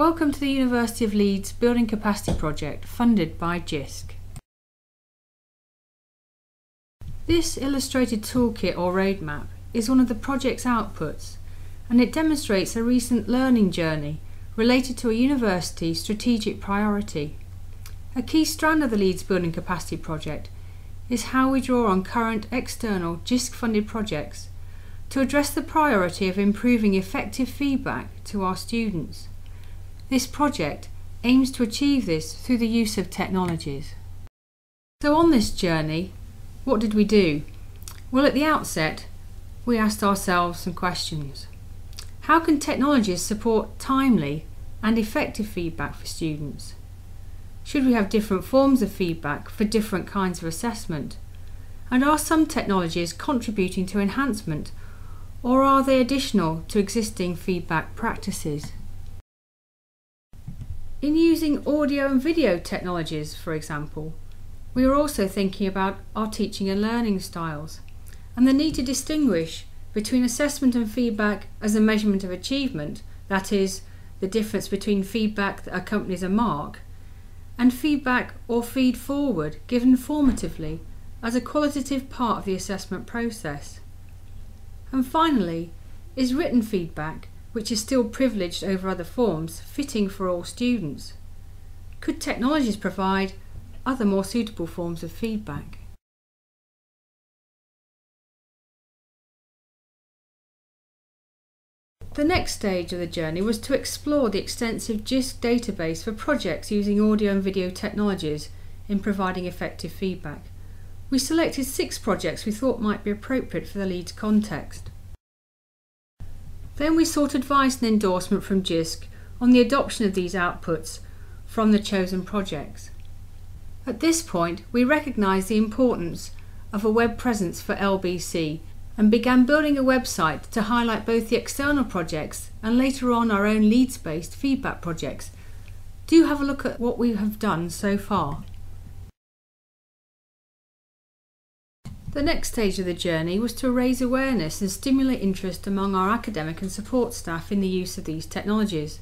Welcome to the University of Leeds Building Capacity Project funded by JISC. This illustrated toolkit or roadmap is one of the project's outputs, and it demonstrates a recent learning journey related to a university strategic priority. A key strand of the Leeds Building Capacity Project is how we draw on current external JISC-funded projects to address the priority of improving effective feedback to our students. This project aims to achieve this through the use of technologies. So on this journey, what did we do? Well, at the outset, we asked ourselves some questions. How can technologies support timely and effective feedback for students? Should we have different forms of feedback for different kinds of assessment? And are some technologies contributing to enhancement, or are they additional to existing feedback practices? In using audio and video technologies, for example, we are also thinking about our teaching and learning styles and the need to distinguish between assessment and feedback as a measurement of achievement, that is, the difference between feedback that accompanies a mark, and feedback or feed forward given formatively as a qualitative part of the assessment process. And finally, is written feedback, which is still privileged over other forms, fitting for all students? Could technologies provide other more suitable forms of feedback? The next stage of the journey was to explore the extensive JISC database for projects using audio and video technologies in providing effective feedback. We selected 6 projects we thought might be appropriate for the Leeds context. Then we sought advice and endorsement from JISC on the adoption of these outputs from the chosen projects. At this point, we recognised the importance of a web presence for LBC and began building a website to highlight both the external projects and later on our own Leeds-based feedback projects. Do have a look at what we have done so far. The next stage of the journey was to raise awareness and stimulate interest among our academic and support staff in the use of these technologies.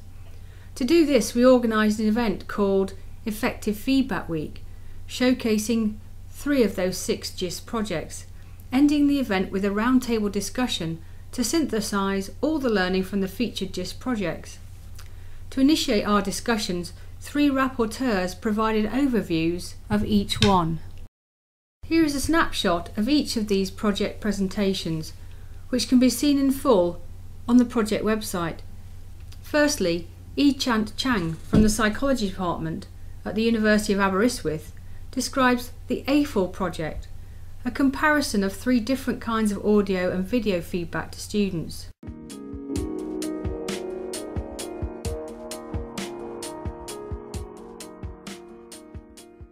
To do this, we organised an event called Effective Feedback Week, showcasing 3 of those 6 JISC projects, ending the event with a roundtable discussion to synthesise all the learning from the featured JISC projects. To initiate our discussions, 3 rapporteurs provided overviews of each one. Here is a snapshot of each of these project presentations, which can be seen in full on the project website. Firstly, Chant Chang from the Psychology Department at the University of Aberystwyth describes the AFL project, a comparison of 3 different kinds of audio and video feedback to students.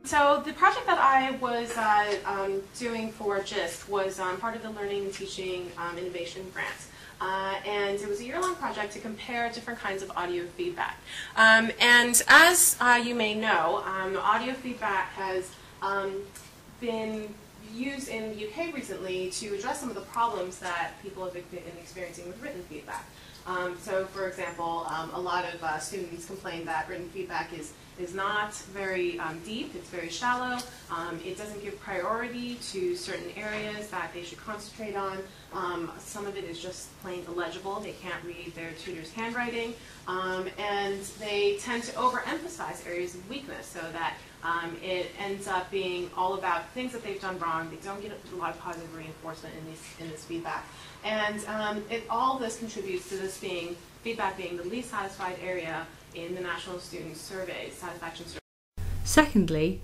So the project that I was doing for JISC was part of the Learning and Teaching Innovation Grants. And it was a year-long project to compare different kinds of audio feedback. And as you may know, audio feedback has been used in the UK recently to address some of the problems that people have been experiencing with written feedback. So, for example, a lot of students complain that written feedback is not very deep, it's very shallow, it doesn't give priority to certain areas that they should concentrate on. Some of it is just plain illegible, they can't read their tutor's handwriting, and they tend to overemphasize areas of weakness so that it ends up being all about things that they've done wrong. They don't get a lot of positive reinforcement in this feedback. And all this contributes to this feedback being the least satisfied area in the National Student Survey, Satisfaction Survey. Secondly,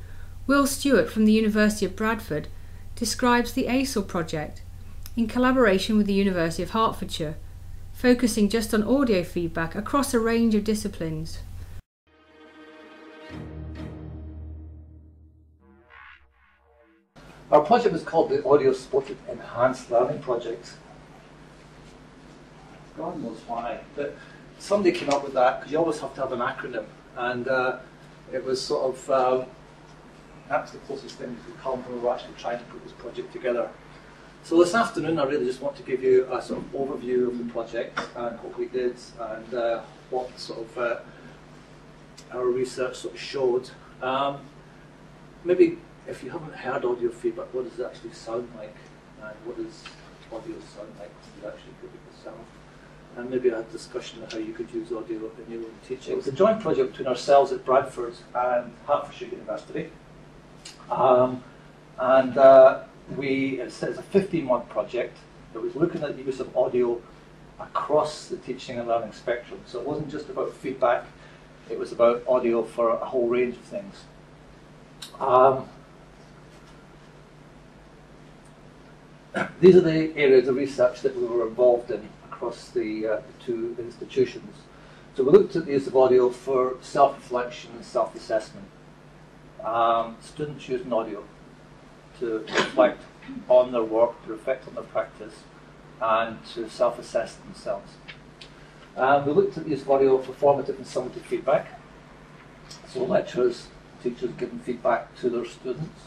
Will Stewart from the University of Bradford describes the ASIL project in collaboration with the University of Hertfordshire, focusing just on audio feedback across a range of disciplines. Our project was called the Audio Supported Enhanced Learning Project. God knows why, but somebody came up with that because you always have to have an acronym, and it was sort of that was the closest thing we could come when we were actually trying to put this project together. So this afternoon I really just want to give you a sort of overview of the project and what we did and what sort of our research sort of showed. Maybe if you haven't heard audio feedback, what does it actually sound like? And what does audio sound like when you actually give it the sound? And maybe a discussion of how you could use audio in your own teaching. It was a joint project between ourselves at Bradford and Hertfordshire University. It's a 15-month project that was looking at the use of audio across the teaching and learning spectrum. So it wasn't just about feedback, it was about audio for a whole range of things. These are the areas of research that we were involved in across the two institutions. So we looked at the use of audio for self-reflection and self-assessment. Students using audio to reflect on their work, to reflect on their practice, and to self-assess themselves. We looked at the use of audio for formative and summative feedback. So lecturers, teachers giving feedback to their students.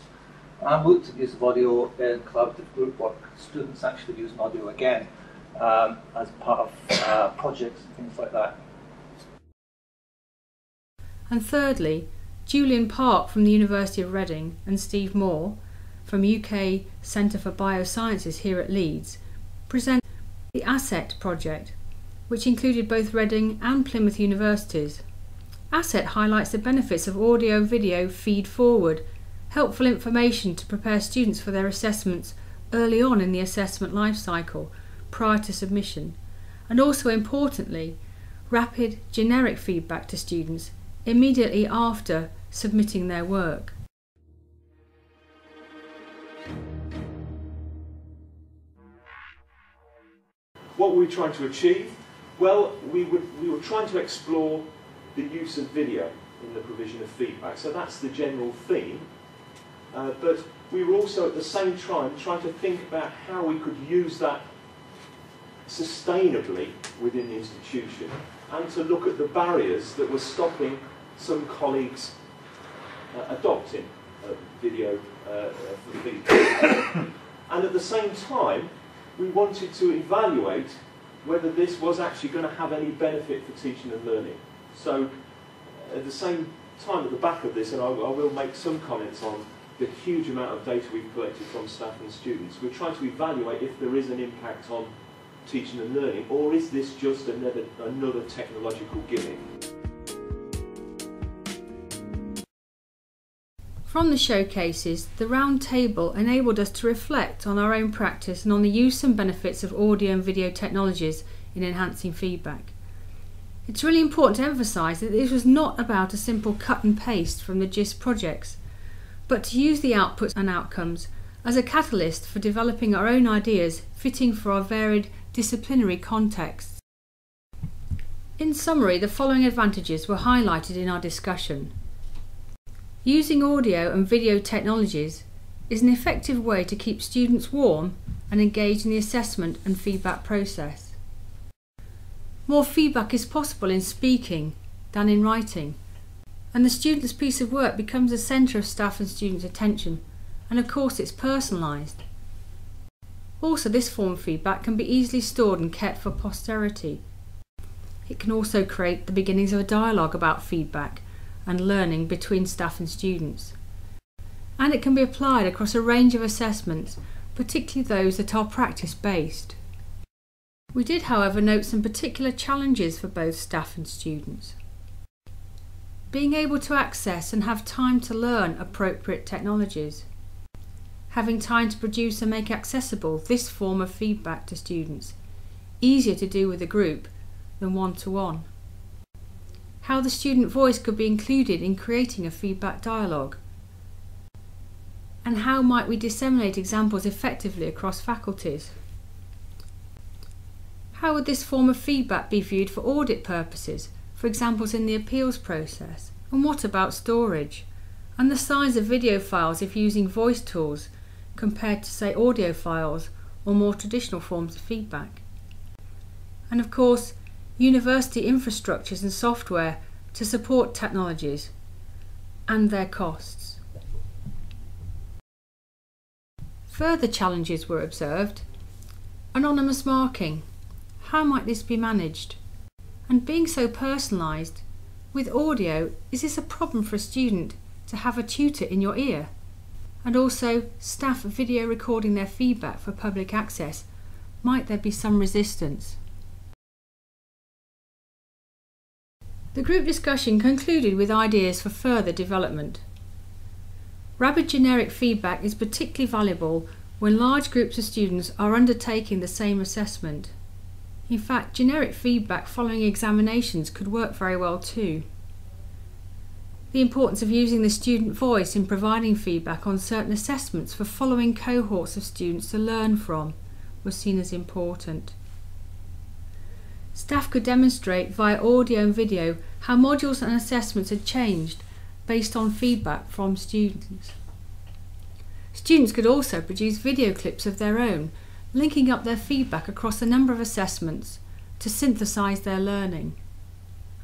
And we looked at the use of audio in collaborative group work. Students actually using audio again as part of projects and things like that. And thirdly, Julian Park from the University of Reading and Steve Moore from UK Centre for Biosciences here at Leeds present the ASSET project, which included both Reading and Plymouth universities. ASSET highlights the benefits of audio-video feed-forward, helpful information to prepare students for their assessments early on in the assessment life cycle, prior to submission, and also importantly, rapid generic feedback to students immediately after submitting their work. What were we trying to achieve? Well, we were trying to explore the use of video in the provision of feedback. So that's the general theme. But we were also at the same time trying to think about how we could use that sustainably within the institution and to look at the barriers that were stopping some colleagues adopting video for feedback. And at the same time, we wanted to evaluate whether this was actually going to have any benefit for teaching and learning. So at the same time, at the back of this, and I will make some comments on the huge amount of data we've collected from staff and students, we're trying to evaluate if there is an impact on teaching and learning, or is this just another technological gimmick? From the showcases, the round table enabled us to reflect on our own practice and on the use and benefits of audio and video technologies in enhancing feedback. It's really important to emphasise that this was not about a simple cut and paste from the JISC projects, but to use the outputs and outcomes as a catalyst for developing our own ideas fitting for our varied disciplinary contexts. In summary, the following advantages were highlighted in our discussion. Using audio and video technologies is an effective way to keep students warm and engaged in the assessment and feedback process. More feedback is possible in speaking than in writing, and the student's piece of work becomes the centre of staff and students' attention, and of course it's personalised. Also, this form of feedback can be easily stored and kept for posterity. It can also create the beginnings of a dialogue about feedback and learning between staff and students. And it can be applied across a range of assessments, particularly those that are practice-based. We did, however, note some particular challenges for both staff and students. Being able to access and have time to learn appropriate technologies. Having time to produce and make accessible this form of feedback to students, easier to do with a group than one-to-one. How the student voice could be included in creating a feedback dialogue. And how might we disseminate examples effectively across faculties? How would this form of feedback be viewed for audit purposes, for examples in the appeals process? And what about storage? And the size of video files if using voice tools compared to, say, audio files or more traditional forms of feedback? And of course, university infrastructures and software to support technologies and their costs. Further challenges were observed. Anonymous marking. How might this be managed? And being so personalised, With audio, is this a problem for a student to have a tutor in your ear? And also, staff video recording their feedback for public access. Might there be some resistance? The group discussion concluded with ideas for further development. Rapid generic feedback is particularly valuable when large groups of students are undertaking the same assessment. In fact, generic feedback following examinations could work very well too. The importance of using the student voice in providing feedback on certain assessments for following cohorts of students to learn from was seen as important. Staff could demonstrate via audio and video how modules and assessments had changed based on feedback from students. Students could also produce video clips of their own, linking up their feedback across a number of assessments to synthesise their learning.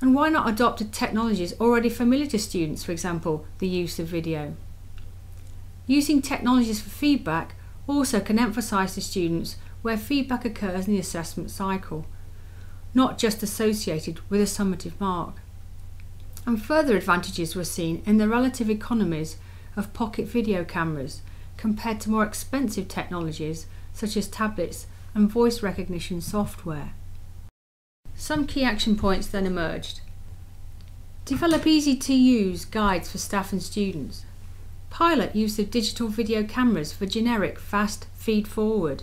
And why not adopt technologies already familiar to students, for example, the use of video? Using technologies for feedback also can emphasise to students where feedback occurs in the assessment cycle, not just associated with a summative mark. And further advantages were seen in the relative economies of pocket video cameras compared to more expensive technologies such as tablets and voice recognition software. Some key action points then emerged. Develop easy-to-use guides for staff and students. Pilot use of digital video cameras for generic fast feed-forward.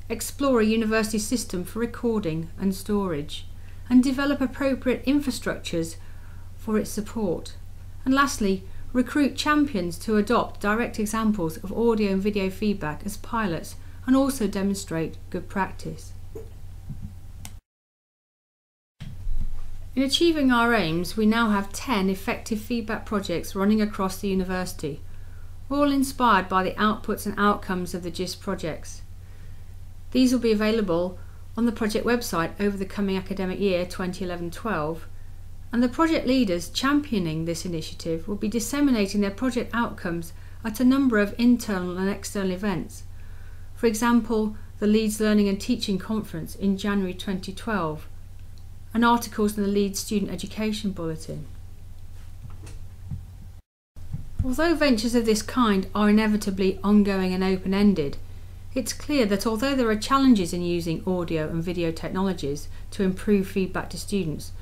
Explore a university system for recording and storage, and develop appropriate infrastructures for its support. And lastly, recruit champions to adopt direct examples of audio and video feedback as pilots and also demonstrate good practice. In achieving our aims, we now have 10 effective feedback projects running across the university, all inspired by the outputs and outcomes of the JISC projects. These will be available on the project website over the coming academic year 2011-12, and the project leaders championing this initiative will be disseminating their project outcomes at a number of internal and external events. For example, the Leeds Learning and Teaching Conference in January 2012, and articles in the Leeds Student Education Bulletin. Although ventures of this kind are inevitably ongoing and open-ended, it's clear that although there are challenges in using audio and video technologies to improve feedback to students,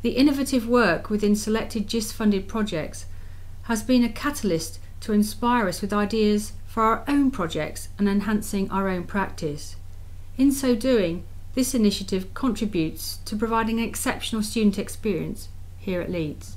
the innovative work within selected JISC-funded projects has been a catalyst to inspire us with ideas for our own projects and enhancing our own practice. In so doing, this initiative contributes to providing an exceptional student experience here at Leeds.